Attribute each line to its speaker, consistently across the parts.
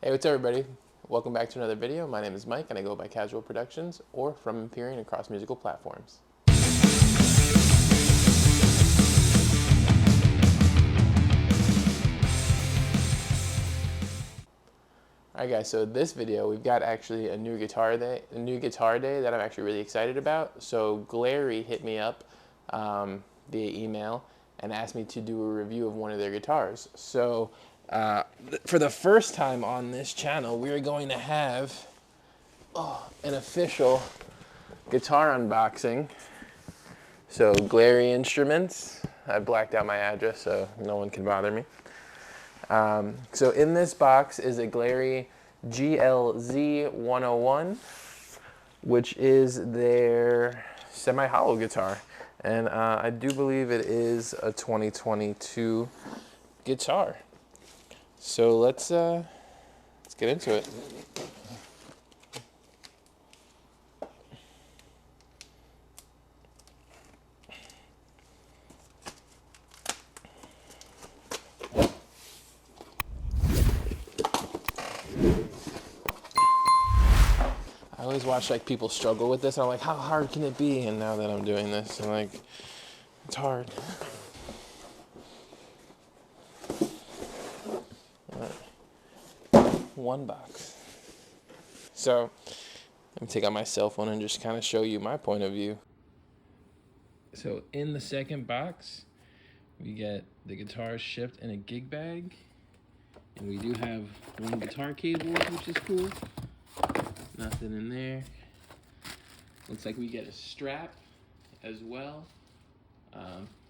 Speaker 1: Hey, what's up everybody? Welcome back to another video. My name is Mike and I go by Casual Productions or From Empyrean across musical platforms. Alright guys, so this video we've got actually a new guitar day that I'm actually really excited about. So GlZ101 hit me up via email and asked me to do a review of one of their guitars. So for the first time on this channel, we are going to have an official guitar unboxing. So GlZ101 Instruments. I blacked out my address so no one can bother me. So in this box is a GlZ101 GlZ101, which is their semi-hollow guitar. And I do believe it is a 2022 guitar. So let's get into it. I always watch like people struggle with this and I'm like, how hard can it be? And now that I'm doing this, I'm like, it's hard. One box. So let me take out my cell phone and just kind of show you my point of view. So in the second box, we get the guitar shipped in a gig bag. And we do have one guitar cable, which is cool. Nothing in there. Looks like we get a strap as well.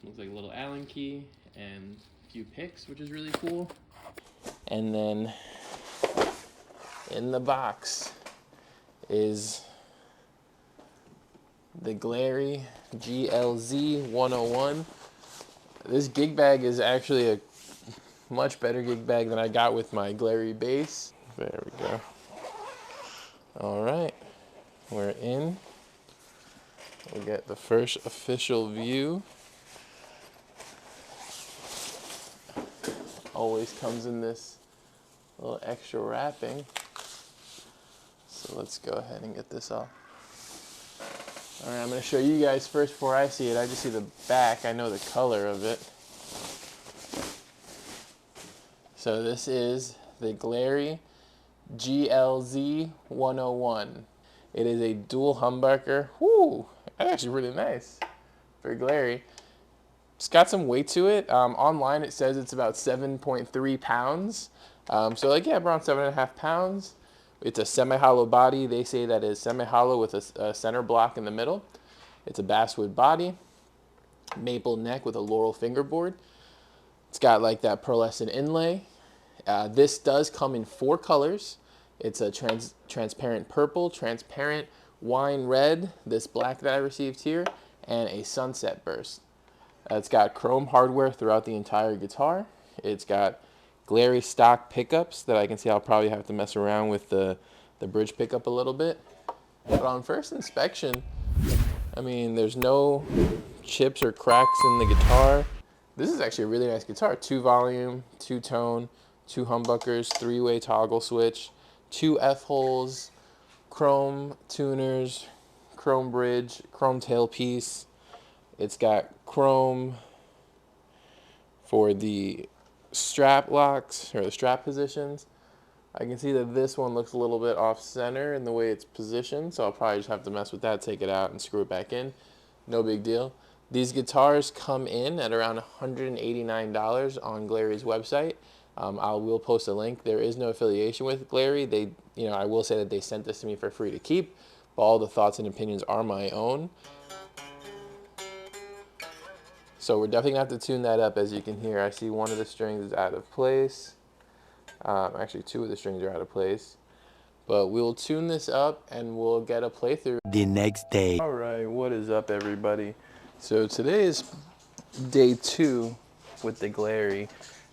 Speaker 1: Looks like a little Allen key and a few picks, which is really cool. And then in the box is the GlZ101 GlZ101. This gig bag is actually a much better gig bag than I got with my GlZ101 bass. There we go. All right, we're in. We'll get the first official view. Always comes in this little extra wrapping. So let's go ahead and get this off. All right, I'm gonna show you guys first before I see it. I just see the back. I know the color of it. So this is the GlZ101 GlZ101. It is a dual humbucker. Whoo, that's actually really nice for GlZ101. It's got some weight to it. Online it says it's about 7.3 pounds. So like, yeah, around 7.5 pounds. It's a semi-hollow body. They say that is semi-hollow with a center block in the middle. It's a basswood body, maple neck with a laurel fingerboard. It's got like that pearlescent inlay. This does come in 4 colors. It's a transparent purple, transparent wine red, this black that I received here, and a sunset burst. It's got chrome hardware throughout the entire guitar. It's got GlZ101 stock pickups that I can see I'll probably have to mess around with the bridge pickup a little bit. But on first inspection, I mean, there's no chips or cracks in the guitar. This is actually a really nice guitar. 2 volume, 2 tone, 2 humbuckers, 3-way toggle switch, 2 F-holes, chrome tuners, chrome bridge, chrome tailpiece. It's got chrome for the strap locks or the strap positions. I can see that this one looks a little bit off center in the way it's positioned, so I'll probably just have to mess with that, take it out and screw it back in. No big deal. These guitars come in at around $189 on GlZ101's website. I will post a link. There is no affiliation with GlZ101. I will say that they sent this to me for free to keep, but all the thoughts and opinions are my own. So we're definitely going to have to tune that up. As you can hear, I see one of the strings is out of place. Actually, 2 of the strings are out of place. But we'll tune this up and we'll get a playthrough
Speaker 2: the next day.
Speaker 1: All right, what is up everybody? So today is day 2 with the GlZ101.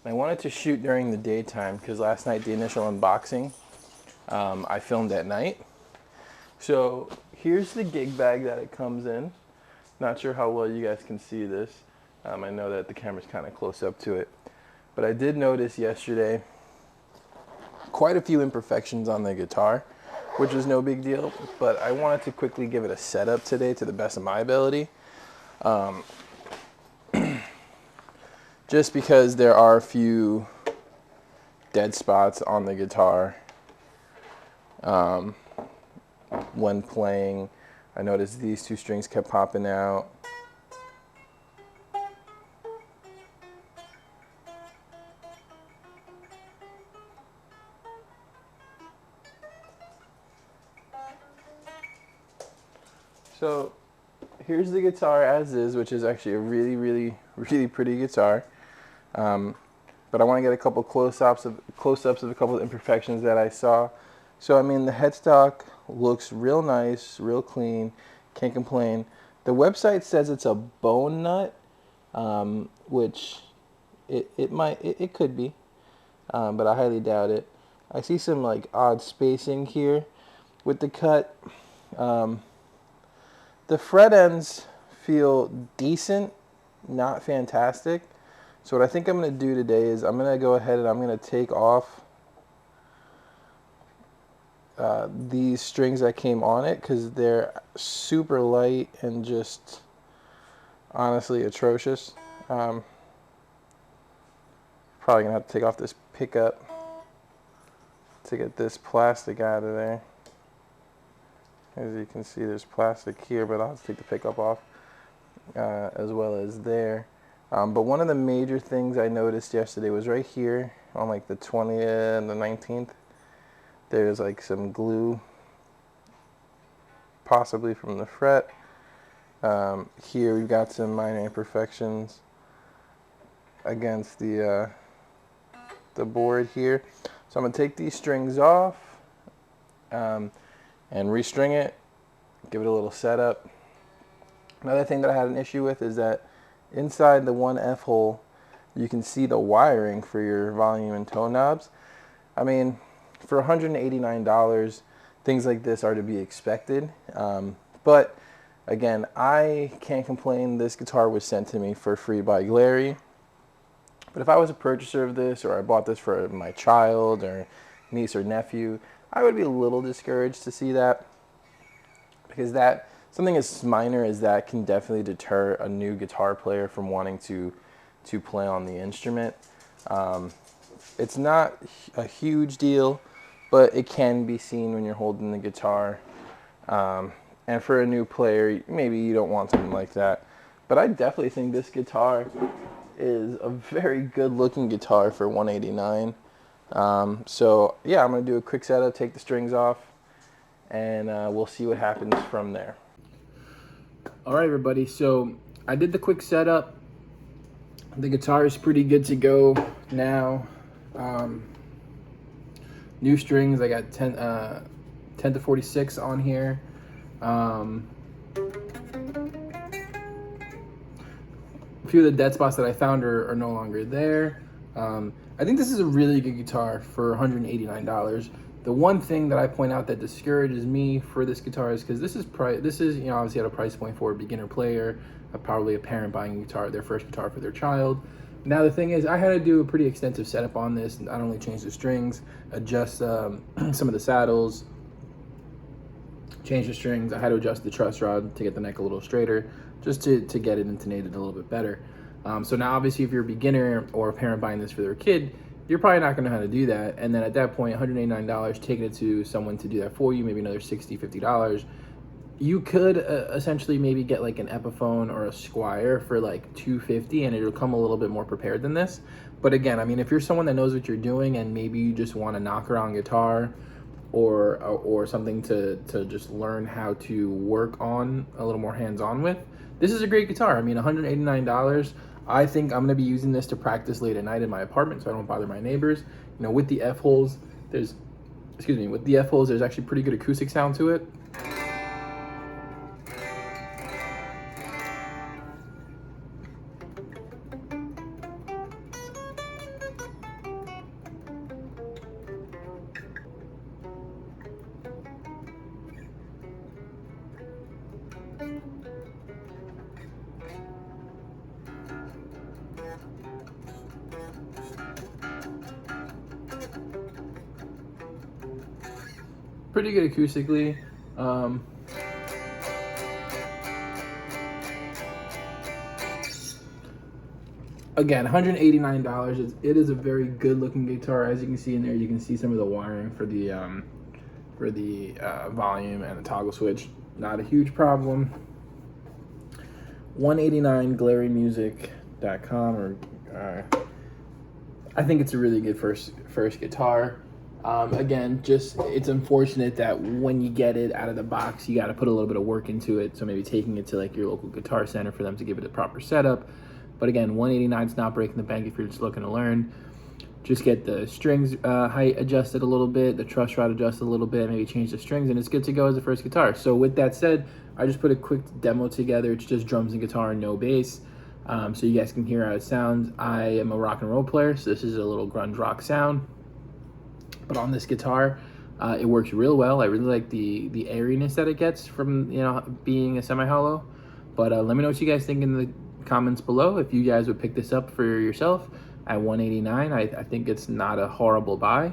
Speaker 1: I wanted to shoot during the daytime because last night, the initial unboxing, I filmed at night. So here's the gig bag that it comes in. Not sure how well you guys can see this. I know that the camera's kind of close up to it. But I did notice yesterday quite a few imperfections on the guitar, which is no big deal, but I wanted to quickly give it a setup today to the best of my ability. Just because there are a few dead spots on the guitar when playing. I noticed these two strings kept popping out. So here's the guitar as is, which is actually a really, really, really pretty guitar. But I want to get a couple close-ups of a couple of imperfections that I saw. So I mean, the headstock looks real nice, real clean. Can't complain. The website says it's a bone nut, which it could be, but I highly doubt it. I see some like odd spacing here with the cut. The fret ends feel decent, not fantastic. So what I think I'm going to do today is I'm going to go ahead and I'm going to take off these strings that came on it because they're super light and just honestly atrocious. Probably going to have to take off this pickup to get this plastic out of there. As you can see, there's plastic here, but I'll have to take the pickup off as well as there. But one of the major things I noticed yesterday was right here on like the 20th and the 19th. There's like some glue, possibly from the fret. Here we've got some minor imperfections against the board here. So I'm going to take these strings off and restring it, give it a little setup. Another thing that I had an issue with is that inside the one F hole, you can see the wiring for your volume and tone knobs. I mean, for $189, things like this are to be expected. But again, I can't complain. This guitar was sent to me for free by GlZ101. But if I was a purchaser of this, or I bought this for my child or niece or nephew, I would be a little discouraged to see that, because that something as minor as that can definitely deter a new guitar player from wanting to play on the instrument. It's not a huge deal, but it can be seen when you're holding the guitar. And for a new player, maybe you don't want something like that. But I definitely think this guitar is a very good looking guitar for $189. So yeah, I'm going to do a quick setup, take the strings off, and we'll see what happens from there. All right, everybody, so I did the quick setup. The guitar is pretty good to go now. New strings, I got 10 to 46 on here. A few of the dead spots that I found are no longer there. I think this is a really good guitar for $189. The one thing that I point out that discourages me for this guitar is because this is you know, obviously at a price point for a beginner player, probably a parent buying a guitar, their first guitar for their child. Now the thing is, I had to do a pretty extensive setup on this. Not only change the strings, adjust some of the saddles, change the strings. I had to adjust the truss rod to get the neck a little straighter, just to get it intonated a little bit better. So now obviously if you're a beginner or a parent buying this for their kid, you're probably not gonna know how to do that. And then at that point, $189, taking it to someone to do that for you, maybe another $60, $50. You could essentially maybe get like an Epiphone or a Squire for like $250, and it'll come a little bit more prepared than this. But again, I mean, if you're someone that knows what you're doing and maybe you just want to knock around guitar or something to just learn how to work on a little more hands-on with, this is a great guitar. I mean, $189. I think I'm gonna be using this to practice late at night in my apartment so I don't bother my neighbors. You know, with the F holes, there's actually pretty good acoustic sound to it. pretty good acoustically. Again, $189. It is a very good looking guitar. As you can see in there, you can see some of the wiring for the volume and the toggle switch. Not a huge problem. 189 GlZmusic.com, or I think it's a really good first guitar. Again, just it's unfortunate that when you get it out of the box, you got to put a little bit of work into it. So maybe taking it to like your local guitar center for them to give it a proper setup. But again, 189 is not breaking the bank if you're just looking to learn. Just get the strings height adjusted a little bit, the truss rod adjusted a little bit, maybe change the strings, and it's good to go as a first guitar. So with that said, I just put a quick demo together. It's just drums and guitar and no bass. So you guys can hear how it sounds. I am a rock and roll player, so this is a little grunge rock sound. But on this guitar, it works real well. I really like the airiness that it gets from, you know, being a semi-hollow. But let me know what you guys think in the comments below. If you guys would pick this up for yourself at $189, I think it's not a horrible buy.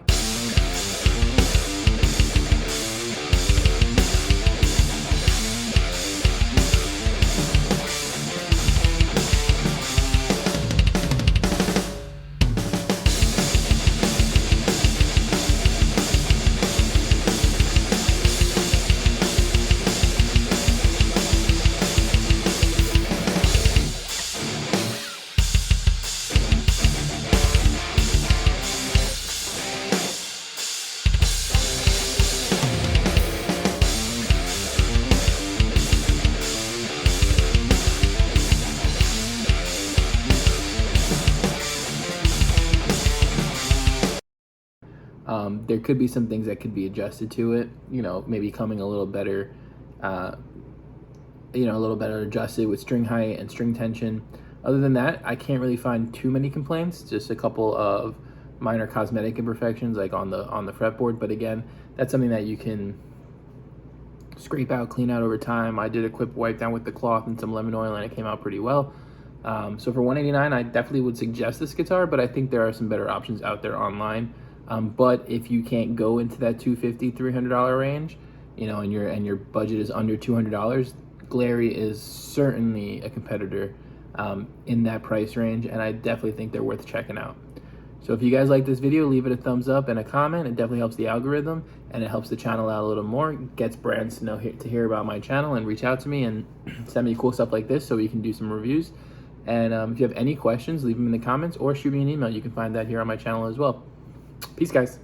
Speaker 1: There could be some things that could be adjusted to it, you know, maybe coming a little better, a little better adjusted with string height and string tension. Other than that, I can't really find too many complaints, just a couple of minor cosmetic imperfections like on the fretboard. But again, that's something that you can scrape out, clean out over time. I did a quick wipe down with the cloth and some lemon oil, and it came out pretty well. So for $189, I definitely would suggest this guitar, but I think there are some better options out there online. But if you can't go into that $250, $300 range, you know, and your budget is under $200, GlZ is certainly a competitor in that price range, and I definitely think they're worth checking out. So if you guys like this video, leave it a thumbs up and a comment. It definitely helps the algorithm, and it helps the channel out a little more. It gets brands to hear about my channel and reach out to me and send me cool stuff like this so we can do some reviews. And if you have any questions, leave them in the comments or shoot me an email. You can find that here on my channel as well. Peace, guys.